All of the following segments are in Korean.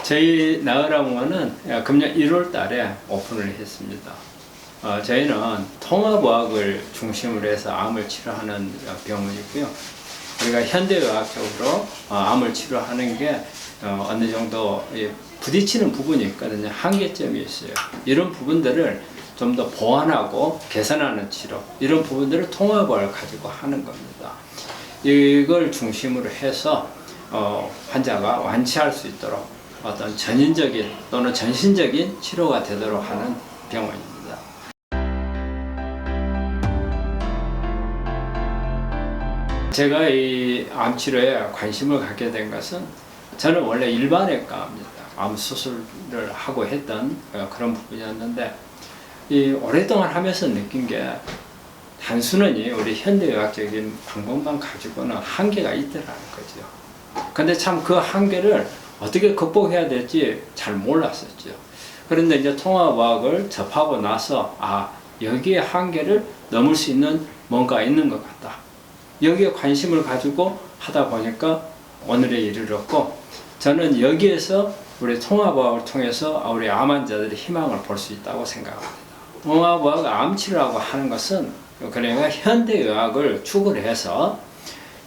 저희 나으라공원은 금년 1월 달에 오픈을 했습니다. 저희는 통합의학을 중심으로 해서 암을 치료하는 병원이고요. 우리가 현대의학적으로 암을 치료하는 게 어느 정도 부딪히는 부분이 있거든요. 한계점이 있어요. 이런 부분들을 좀 더 보완하고 개선하는 치료, 이런 부분들을 통합을 가지고 하는 겁니다. 이걸 중심으로 해서 환자가 완치할 수 있도록 어떤 전인적인 또는 전신적인 치료가 되도록 하는 병원입니다. 제가 이 암치료에 관심을 갖게 된 것은, 저는 원래 일반외과입니다. 암 수술을 하고 했던 그런 부분이었는데, 오랫동안 하면서 느낀 게 단순히 우리 현대의학적인 방법만 가지고는 한계가 있더라는 거죠. 근데 참 그 한계를 어떻게 극복해야 될지 잘 몰랐었죠. 그런데 이제 통합의학을 접하고 나서 여기에 한계를 넘을 수 있는 뭔가 있는 것 같다. 여기에 관심을 가지고 하다 보니까 오늘에 이르렀고, 저는 여기에서 우리 통합의학을 통해서 우리 암 환자들의 희망을 볼 수 있다고 생각합니다. 통합의학 암치료라고 하는 것은 그러니까 현대의학을 축을 해서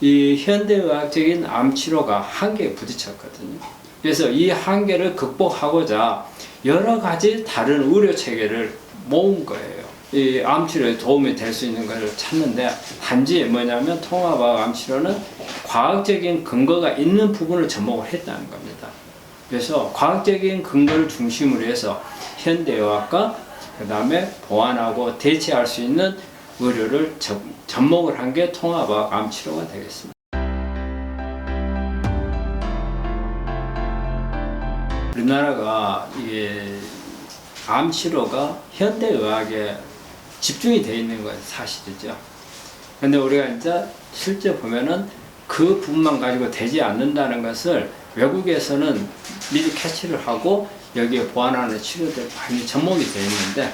이 현대의학적인 암치료가 한계에 부딪혔거든요. 그래서 이 한계를 극복하고자 여러 가지 다른 의료 체계를 모은 거예요. 이 암치료에 도움이 될 수 있는 것을 찾는데, 단지 뭐냐면 통합의학 암치료는 과학적인 근거가 있는 부분을 접목을 했다는 겁니다. 그래서 과학적인 근거를 중심으로 해서 현대의학과 그 다음에 보완하고 대체할 수 있는 의료를 접목을 한 게 통합의학 암치료가 되겠습니다. 우리나라가 이게 암치료가 현대의학에 집중이 되어 있는 건 사실이죠. 근데 우리가 이제 실제 보면은 그 부분만 가지고 되지 않는다는 것을 외국에서는 미리 캐치를 하고 여기에 보완하는 치료들 많이 접목이 되어 있는데,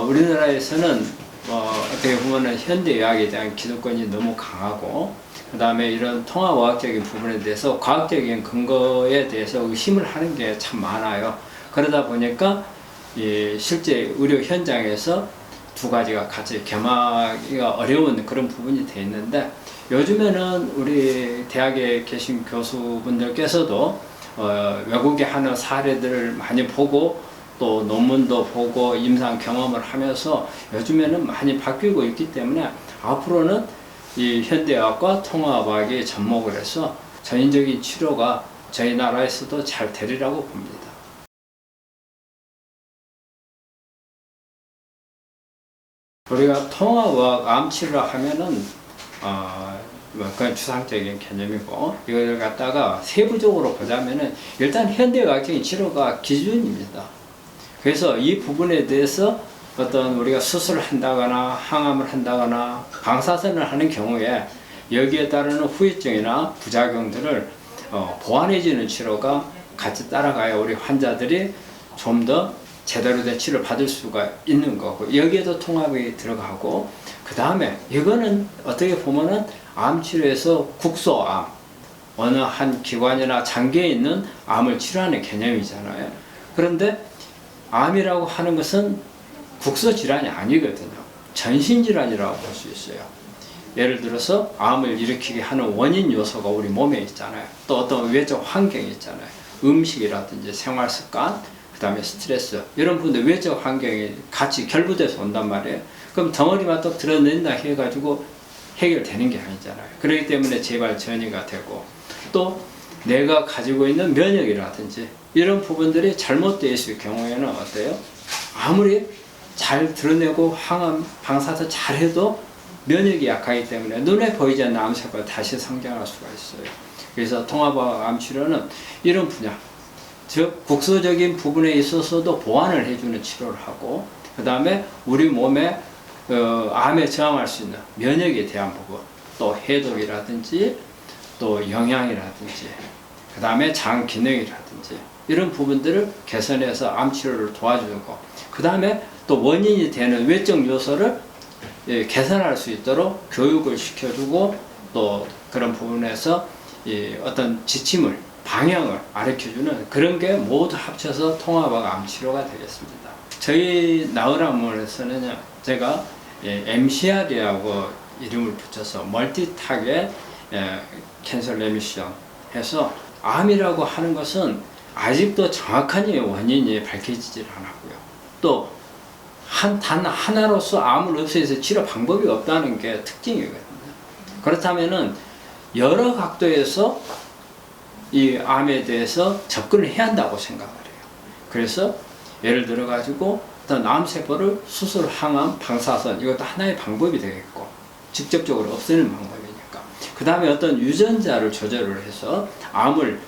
우리나라에서는 어떻게 보면은 현대의학에 대한 기득권이 너무 강하고, 그 다음에 이런 통합의학적인 부분에 대해서 과학적인 근거에 대해서 의심을 하는 게 참 많아요. 그러다 보니까 실제 의료 현장에서 두 가지가 같이 겸하기가 어려운 그런 부분이 돼 있는데, 요즘에는 우리 대학에 계신 교수분들께서도 외국에 하는 사례들을 많이 보고 또 논문도 보고 임상 경험을 하면서 요즘에는 많이 바뀌고 있기 때문에, 앞으로는 이 현대의학과 통합의학에 접목을 해서 전인적인 치료가 저희 나라에서도 잘 되리라고 봅니다. 우리가 통합의학 암치료라 하면은 그건 추상적인 개념이고, 이걸 갖다가 세부적으로 보자면은 일단 현대의학적인 치료가 기준입니다. 그래서 이 부분에 대해서 어떤 우리가 수술을 한다거나 항암을 한다거나 방사선을 하는 경우에 여기에 따르는 후유증이나 부작용들을 보완해주는 치료가 같이 따라가야 우리 환자들이 좀 더 제대로 된 치료를 받을 수가 있는 거고, 여기에도 통합이 들어가고, 그 다음에 이거는 어떻게 보면은 암치료에서 국소암, 어느 한 기관이나 장기에 있는 암을 치료하는 개념이잖아요. 그런데 암이라고 하는 것은 국소질환이 아니거든요. 전신질환이라고 볼 수 있어요. 예를 들어서 암을 일으키게 하는 원인 요소가 우리 몸에 있잖아요. 또 어떤 외적 환경이 있잖아요. 음식이라든지 생활습관, 그 다음에 스트레스, 이런 부분들 외적 환경이 같이 결부돼서 온단 말이에요. 그럼 덩어리만 또 드러낸다 해가지고 해결되는 게 아니잖아요. 그렇기 때문에 재발 전이가 되고, 또 내가 가지고 있는 면역이라든지 이런 부분들이 잘못되어 있을 경우에는 어때요? 아무리 잘 드러내고 항암, 방사선 잘해도 면역이 약하기 때문에 눈에 보이지 않는 암세포가 다시 성장할 수가 있어요. 그래서 통합의학 암치료는 이런 분야, 즉 국소적인 부분에 있어서도 보완을 해주는 치료를 하고, 그 다음에 우리 몸에 암에 저항할 수 있는 면역에 대한 부분, 또 해독이라든지 또 영양이라든지 그 다음에 장 기능이라든지 이런 부분들을 개선해서 암 치료를 도와주는 거, 그 다음에 또 원인이 되는 외적 요소를 개선할 수 있도록 교육을 시켜주고, 또 그런 부분에서 어떤 지침을 방향을 가르쳐주는 그런 게 모두 합쳐서 통합학 암치료가 되겠습니다. 저희 나으람원에서는 제가 MCR이라고 이름을 붙여서 멀티 타겟 캔서 레미션 해서 암이라고 하는 것은 아직도 정확한 원인이 밝혀지질 않았고요. 또 단 하나로서 암을 없애서 치료 방법이 없다는 게 특징이거든요. 그렇다면은 여러 각도에서 이 암에 대해서 접근을 해야 한다고 생각을 해요. 그래서 예를 들어 가지고 어떤 암세포를 수술, 항암, 방사선 이것도 하나의 방법이 되겠고 직접적으로 없애는 방법이니까 그 다음에 어떤 유전자를 조절을 해서 암을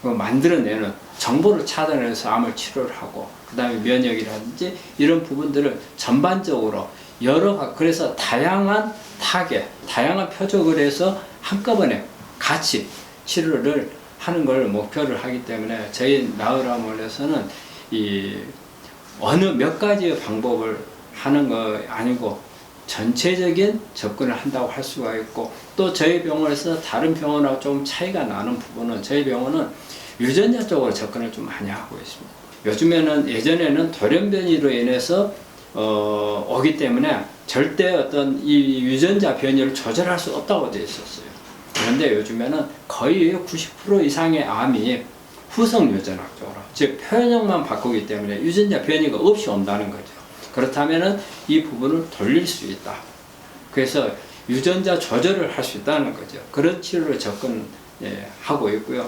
만들어내는 정보를 차단해서 암을 치료를 하고 그 다음에 면역이라든지 이런 부분들을 전반적으로 그래서 다양한 타겟, 다양한 표적을 해서 한꺼번에 같이 치료를 하는 걸 목표를 하기 때문에 저희 나으람원에서는 어느 몇 가지의 방법을 하는 거 아니고 전체적인 접근을 한다고 할 수가 있고 또 저희 병원에서 다른 병원하고 좀 차이가 나는 부분은 저희 병원은 유전자 쪽으로 접근을 좀 많이 하고 있습니다. 요즘에는 예전에는 돌연변이로 인해서 오기 때문에 절대 어떤 이 유전자 변이를 조절할 수 없다고 되어 있었어요. 그런데 요즘에는 거의 90% 이상의 암이 후성 유전학 쪽으로 즉 표현형만 바꾸기 때문에 유전자 변이가 없이 온다는 거죠. 그렇다면은 이 부분을 돌릴 수 있다. 그래서 유전자 조절을 할 수 있다는 거죠. 그런 치료를 접근하고 있고요.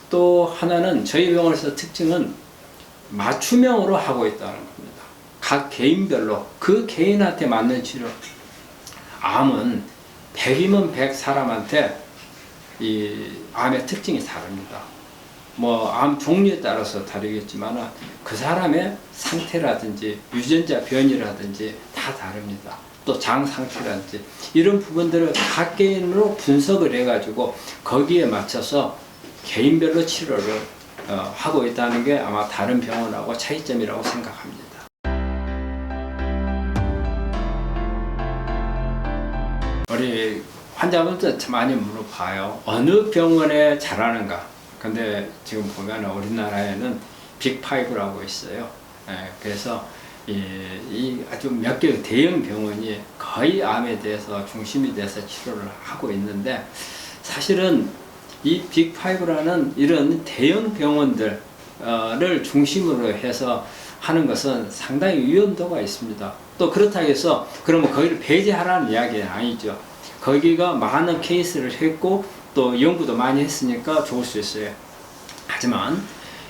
또 하나는 저희 병원에서 특징은 맞춤형으로 하고 있다는 겁니다. 각 개인별로 그 개인한테 맞는 치료. 암은 100이면 100 사람한테 이 암의 특징이 다릅니다. 암 종류에 따라서 다르겠지만 그 사람의 상태라든지 유전자 변이라든지 다 다릅니다. 또 장 상태라든지 이런 부분들을 각 개인으로 분석을 해가지고 거기에 맞춰서 개인별로 치료를 하고 있다는 게 아마 다른 병원하고 차이점이라고 생각합니다. 우리 환자분들 많이 물어봐요. 어느 병원에 잘하는가? 근데 지금 보면 우리나라에는 빅5라고 있어요. 그래서 이 아주 몇 개의 대형 병원이 거의 암에 대해서 중심이 돼서 치료를 하고 있는데 사실은 이 빅5라는 이런 대형 병원들을 중심으로 해서 하는 것은 상당히 위험도가 있습니다. 또 그렇다고 해서 그러면 거기를 배제하라는 이야기는 아니죠. 거기가 많은 케이스를 했고 또 연구도 많이 했으니까 좋을 수 있어요. 하지만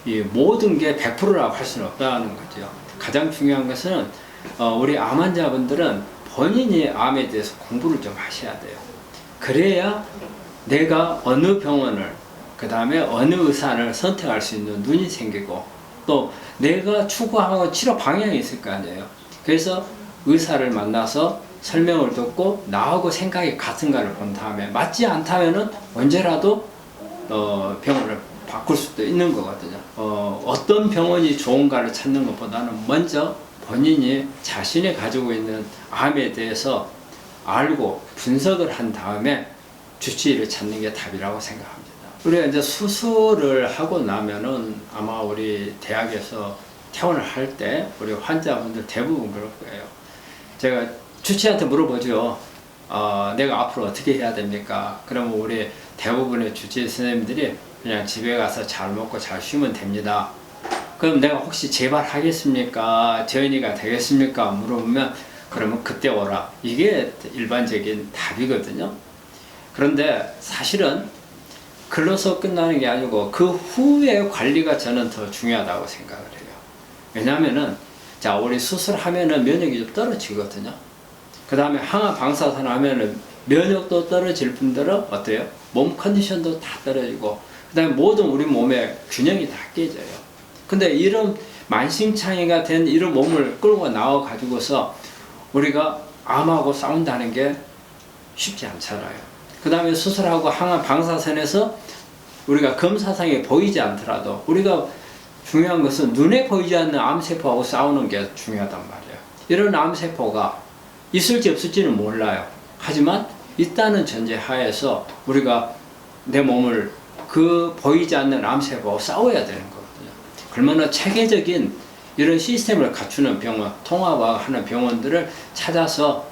이 모든 게 100%라고 할 수는 없다는 거죠. 가장 중요한 것은 우리 암 환자분들은 본인이 암에 대해서 공부를 좀 하셔야 돼요. 그래야 내가 어느 병원을 그 다음에 어느 의사를 선택할 수 있는 눈이 생기고 또 내가 추구하고 치료 방향이 있을 거 아니에요. 그래서 의사를 만나서 설명을 듣고 나하고 생각이 같은가를 본 다음에 맞지 않다면은 언제라도 병원을 바꿀 수도 있는 거거든요. 어떤 병원이 좋은가를 찾는 것보다는 먼저 본인이 자신이 가지고 있는 암에 대해서 알고 분석을 한 다음에 주치의를 찾는 게 답이라고 생각합니다. 우리가 이제 수술을 하고 나면은 아마 우리 대학에서 퇴원을 할 때 우리 환자분들 대부분 그럴 거예요. 제가 주치의한테 물어보죠. 내가 앞으로 어떻게 해야 됩니까? 그러면 우리 대부분의 주치의 선생님들이 그냥 집에 가서 잘 먹고 잘 쉬면 됩니다. 그럼 내가 혹시 재발하겠습니까? 재현이가 되겠습니까? 물어보면 그러면 그때 오라. 이게 일반적인 답이거든요. 그런데 사실은 글로서 끝나는 게 아니고 그 후의 관리가 저는 더 중요하다고 생각을 해요. 왜냐하면은 자 우리 수술하면은 면역이 좀 떨어지거든요. 그 다음에 항암 방사선 하면은 면역도 떨어질 뿐더러 어때요? 몸 컨디션도 다 떨어지고 그 다음에 모든 우리 몸의 균형이 다 깨져요. 근데 이런 만신창이가 된 이런 몸을 끌고 나와 가지고서 우리가 암하고 싸운다는 게 쉽지 않잖아요. 그 다음에 수술하고 항암 방사선에서 우리가 검사상에 보이지 않더라도 우리가 중요한 것은 눈에 보이지 않는 암세포하고 싸우는 게 중요하단 말이에요. 이런 암세포가 있을지 없을지는 몰라요. 하지만 있다는 전제 하에서 우리가 내 몸을 그 보이지 않는 암세포하고 싸워야 되는 거거든요. 그러면 체계적인 이런 시스템을 갖추는 병원, 통합하는 병원들을 찾아서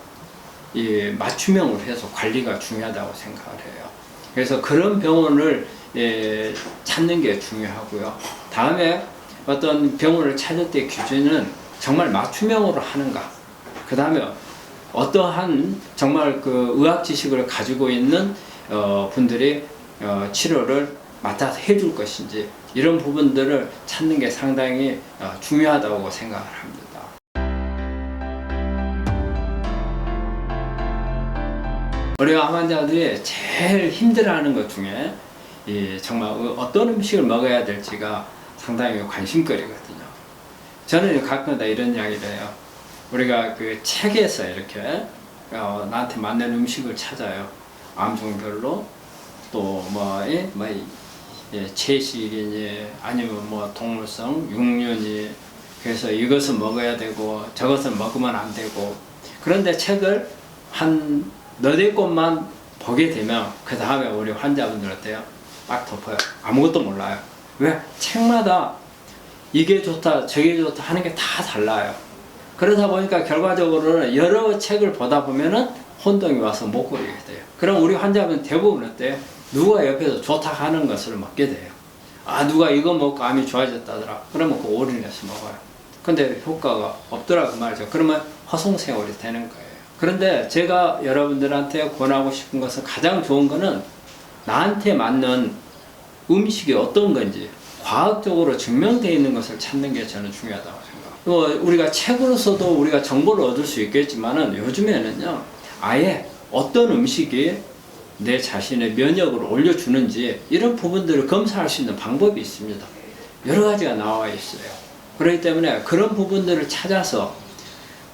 이 맞춤형으로 해서 관리가 중요하다고 생각을 해요. 그래서 그런 병원을 찾는 게 중요하고요. 다음에 어떤 병원을 찾을 때 기준은 정말 맞춤형으로 하는가. 그 다음에 어떠한 정말 그 의학 지식을 가지고 있는 분들이 치료를 맡아서 해줄 것인지 이런 부분들을 찾는 게 상당히 중요하다고 생각을 합니다. 우리가 암 환자들이 제일 힘들어하는 것 중에 정말 어떤 음식을 먹어야 될지가 상당히 관심거리거든요. 저는 가끔가다 이런 이야기를 해요. 우리가 그 책에서 이렇게 나한테 맞는 음식을 찾아요. 암종별로 또 채식이니 아니면 뭐 동물성, 육류니 그래서 이것은 먹어야 되고 저것은 먹으면 안 되고 그런데 책을 한 너댓 곳만 보게 되면 그 다음에 우리 환자분들 어때요? 딱 덮어요. 아무것도 몰라요. 왜? 책마다 이게 좋다 저게 좋다 하는 게 다 달라요. 그러다 보니까 결과적으로는 여러 책을 보다 보면은 혼동이 와서 못 고르게 돼요. 그럼 우리 환자분 대부분 어때요? 누가 옆에서 좋다 하는 것을 먹게 돼요. 아 누가 이거 먹고 암이 좋아졌다더라. 그러면 그 올인해서 먹어요. 근데 효과가 없더라고 말이죠. 그러면 허송세월이 되는 거예요. 그런데 제가 여러분들한테 권하고 싶은 것은 가장 좋은 거는 나한테 맞는 음식이 어떤 건지 과학적으로 증명되어 있는 것을 찾는 게 저는 중요하다고 생각합니다. 우리가 책으로서도 우리가 정보를 얻을 수 있겠지만은 요즘에는요 아예 어떤 음식이 내 자신의 면역을 올려주는지 이런 부분들을 검사할 수 있는 방법이 있습니다. 여러 가지가 나와 있어요. 그렇기 때문에 그런 부분들을 찾아서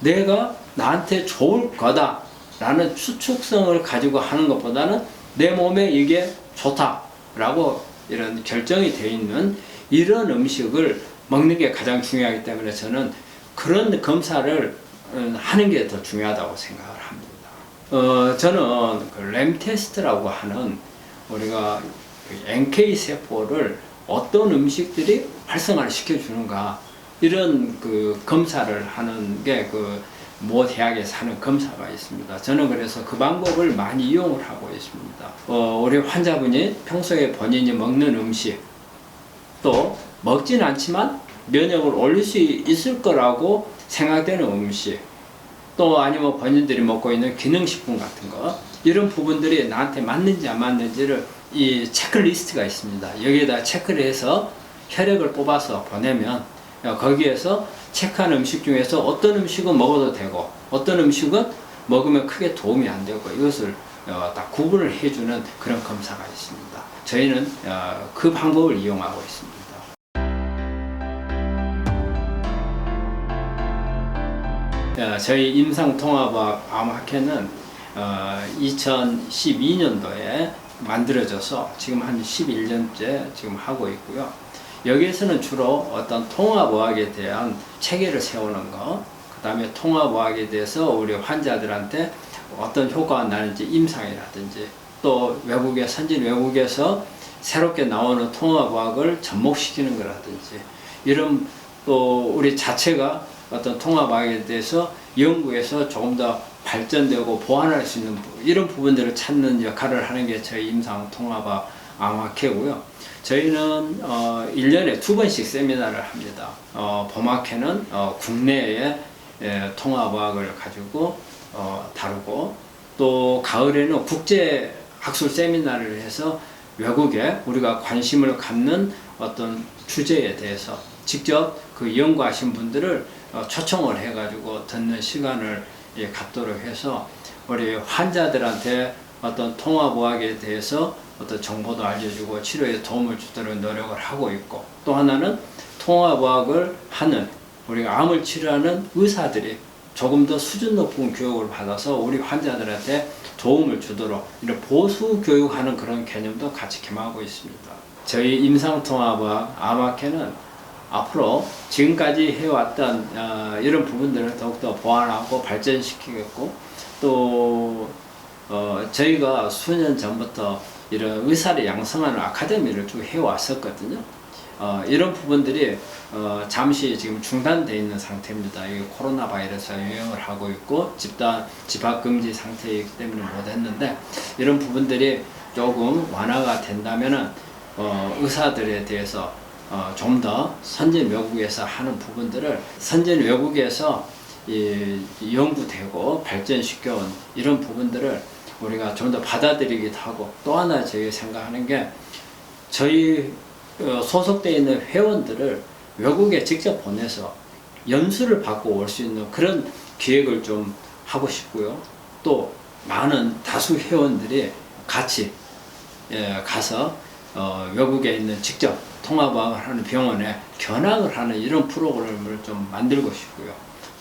내가 나한테 좋을 거다라는 추측성을 가지고 하는 것보다는 내 몸에 이게 좋다라고 이런 결정이 되어 있는 이런 음식을 먹는 게 가장 중요하기 때문에 저는 그런 검사를 하는 게 더 중요하다고 생각을 합니다. 저는 그 램 테스트라고 하는 우리가 NK 세포를 어떤 음식들이 활성화를 시켜주는가 이런 그 검사를 하는 게 그 모 대학에서 하는 검사가 있습니다. 저는 그래서 그 방법을 많이 이용을 하고 있습니다. 우리 환자분이 평소에 본인이 먹는 음식 또 먹진 않지만 면역을 올릴 수 있을 거라고 생각되는 음식 또 아니면 본인들이 먹고 있는 기능식품 같은 거 이런 부분들이 나한테 맞는지 안 맞는지를 이 체크리스트가 있습니다. 여기에다 체크를 해서 혈액을 뽑아서 보내면 거기에서 체크한 음식 중에서 어떤 음식은 먹어도 되고 어떤 음식은 먹으면 크게 도움이 안 되고 이것을 다 구분을 해주는 그런 검사가 있습니다. 저희는 그 방법을 이용하고 있습니다. 저희 임상통합학 암학회는 2012년도에 만들어져서 지금 한 11년째 지금 하고 있고요. 여기에서는 주로 어떤 통합의학에 대한 체계를 세우는 거, 그 다음에 통합의학에 대해서 우리 환자들한테 어떤 효과가 나는지 임상이라든지 또 외국의 선진 외국에서 새롭게 나오는 통합의학을 접목시키는 거라든지 이런 또 우리 자체가 어떤 통합의학에 대해서 연구해서 조금 더 발전되고 보완할 수 있는 이런 부분들을 찾는 역할을 하는 게 저희 임상통합학 암학회고요. 저희는 1년에 2번씩 세미나를 합니다. 봄학회는 국내의 통합의학을 가지고 다루고 또 가을에는 국제 학술 세미나를 해서 외국에 우리가 관심을 갖는 어떤 주제에 대해서 직접 그 연구하신 분들을 초청을 해가지고 듣는 시간을 갖도록 해서 우리 환자들한테 어떤 통합의학에 대해서 어떤 정보도 알려주고 치료에 도움을 주도록 노력을 하고 있고 또 하나는 통합의학을 하는 우리가 암을 치료하는 의사들이 조금 더 수준 높은 교육을 받아서 우리 환자들한테 도움을 주도록 이런 보수 교육하는 그런 개념도 같이 겸하고 있습니다. 저희 임상통합의학 암학회는 앞으로 지금까지 해왔던 이런 부분들을 더욱더 보완하고 발전시키겠고 또 저희가 수년 전부터 이런 의사를 양성하는 아카데미를 쭉 해왔었거든요. 이런 부분들이 잠시 지금 중단되어 있는 상태입니다. 이 코로나 바이러스가 유행을 하고 있고 집합 금지 상태이기 때문에 못했는데, 이런 부분들이 조금 완화가 된다면은 의사들에 대해서 좀 더 선진 외국에서 하는 부분들을 선진 외국에서 연구되고 발전시켜온 이런 부분들을 우리가 좀 더 받아들이기도 하고, 또 하나 저희 생각하는 게, 저희 소속되어 있는 회원들을 외국에 직접 보내서 연수를 받고 올 수 있는 그런 기획을 좀 하고 싶고요. 또 많은 다수 회원들이 같이 가서 외국에 있는 직접 통합을 하는 병원에 견학을 하는 이런 프로그램을 좀 만들고 싶고요.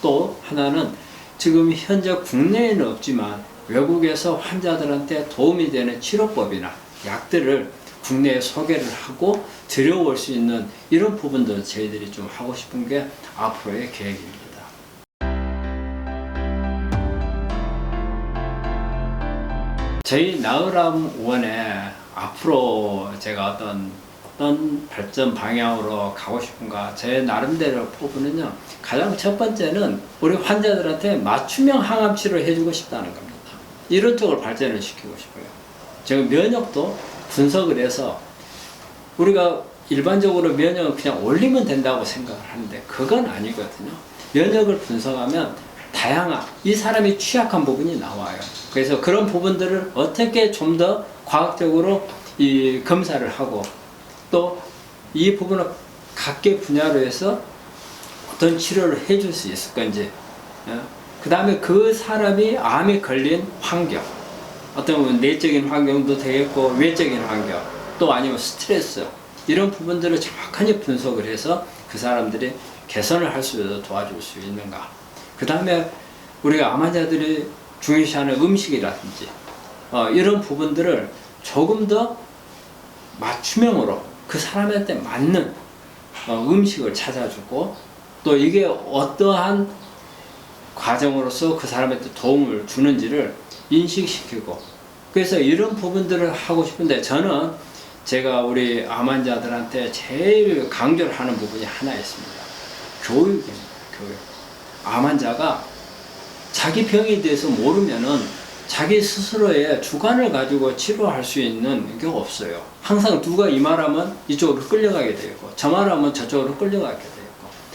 또 하나는 지금 현재 국내에는 없지만 외국에서 환자들한테 도움이 되는 치료법이나 약들을 국내에 소개를 하고 들여올 수 있는 이런 부분도 저희들이 좀 하고 싶은 게 앞으로의 계획입니다. 저희 나으람원에 앞으로 제가 어떤 발전 방향으로 가고 싶은가, 제 나름대로 포부는요, 가장 첫 번째는 우리 환자들한테 맞춤형 항암 치료를 해주고 싶다는 겁니다. 이런 쪽을 발전을 시키고 싶어요. 제가 면역도 분석을 해서, 우리가 일반적으로 면역을 그냥 올리면 된다고 생각을 하는데 그건 아니거든요. 면역을 분석하면 다양한 이 사람이 취약한 부분이 나와요. 그래서 그런 부분들을 어떻게 좀 더 과학적으로 검사를 하고, 또 이 부분을 각계 분야로 해서 어떤 치료를 해줄 수 있을 건지, 그 다음에 그 사람이 암에 걸린 환경, 어떤 내적인 환경도 되겠고 외적인 환경, 또 아니면 스트레스, 이런 부분들을 정확하게 분석을 해서 그 사람들이 개선을 할 수 있도록 도와줄 수 있는가. 그 다음에 우리가 암 환자들이 중요시하는 음식이라든지 이런 부분들을 조금 더 맞춤형으로 그 사람한테 맞는 음식을 찾아주고, 또 이게 어떠한 과정으로서 그 사람한테 도움을 주는지를 인식시키고, 그래서 이런 부분들을 하고 싶은데, 저는 제가 우리 암 환자들한테 제일 강조를 하는 부분이 하나 있습니다. 교육입니다. 교육. 암 환자가 자기 병에 대해서 모르면은 자기 스스로의 주관을 가지고 치료할 수 있는 게 없어요. 항상 누가 이 말하면 이쪽으로 끌려가게 되고, 저 말하면 저쪽으로 끌려가게 되고,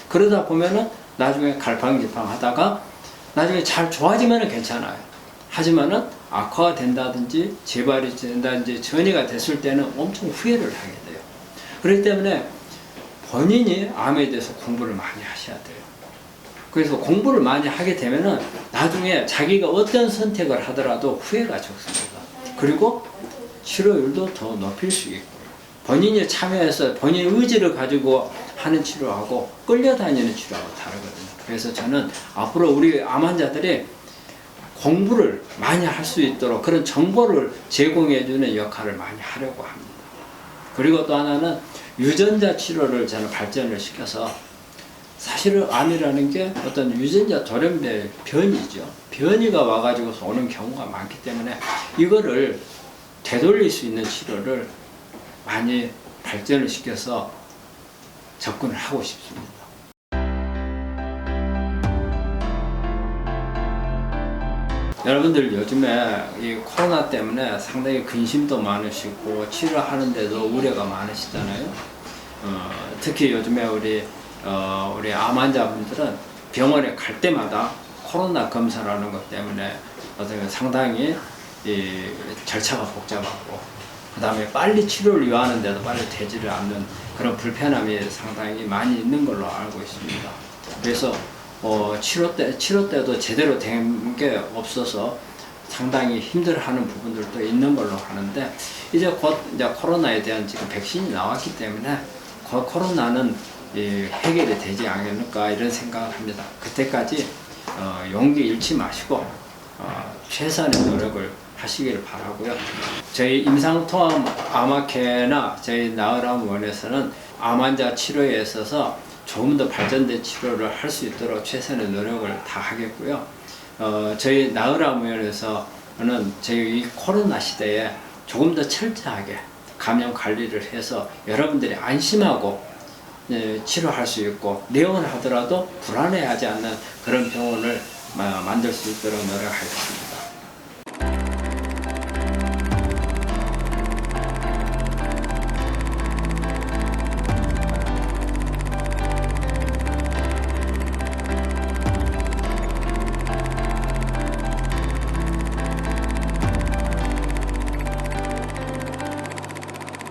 그러다 보면은 나중에 갈팡질팡 하다가 나중에 잘 좋아지면은 괜찮아요. 하지만은 악화가 된다든지 재발이 된다든지 전이가 됐을 때는 엄청 후회를 하게 돼요. 그렇기 때문에 본인이 암에 대해서 공부를 많이 하셔야 돼요. 그래서 공부를 많이 하게 되면은 나중에 자기가 어떤 선택을 하더라도 후회가 적습니다. 그리고 치료율도 더 높일 수 있고요. 본인이 참여해서 본인 의지를 가지고 하는 치료하고 끌려다니는 치료하고 다르거든요. 그래서 저는 앞으로 우리 암 환자들이 공부를 많이 할 수 있도록 그런 정보를 제공해주는 역할을 많이 하려고 합니다. 그리고 또 하나는 유전자 치료를 저는 발전을 시켜서, 사실은 암이라는 게 어떤 유전자 돌연변 변이죠. 변이가 와가지고서 오는 경우가 많기 때문에 이거를 되돌릴 수 있는 치료를 많이 발전을 시켜서 접근을 하고 싶습니다. 여러분들 요즘에 이 코로나 때문에 상당히 근심도 많으시고 치료하는데도 우려가 많으시잖아요. 특히 요즘에 우리 암 환자분들은 병원에 갈 때마다 코로나 검사라는 것 때문에 상당히 절차가 복잡하고, 그 다음에 빨리 치료를 요하는데도 빨리 되지를 않는 그런 불편함이 상당히 많이 있는 걸로 알고 있습니다. 그래서 치료 때도 제대로 된 게 없어서 상당히 힘들어하는 부분들도 있는 걸로 하는데, 이제 곧 이제 코로나에 대한 지금 백신이 나왔기 때문에 코로나는 해결이 되지 않을까 이런 생각을 합니다. 그때까지 용기 잃지 마시고 최선의 노력을 하시기를 바라고요. 저희 임상통합암학회나 저희 나으람원에서는 암 환자 치료에 있어서 조금 더 발전된 치료를 할 수 있도록 최선의 노력을 다 하겠고요. 저희 나으람원에서는 저희 이 코로나 시대에 조금 더 철저하게 감염 관리를 해서 여러분들이 안심하고 치료할 수 있고 내원을 하더라도 불안해하지 않는 그런 병원을 만들 수 있도록 노력하겠습니다.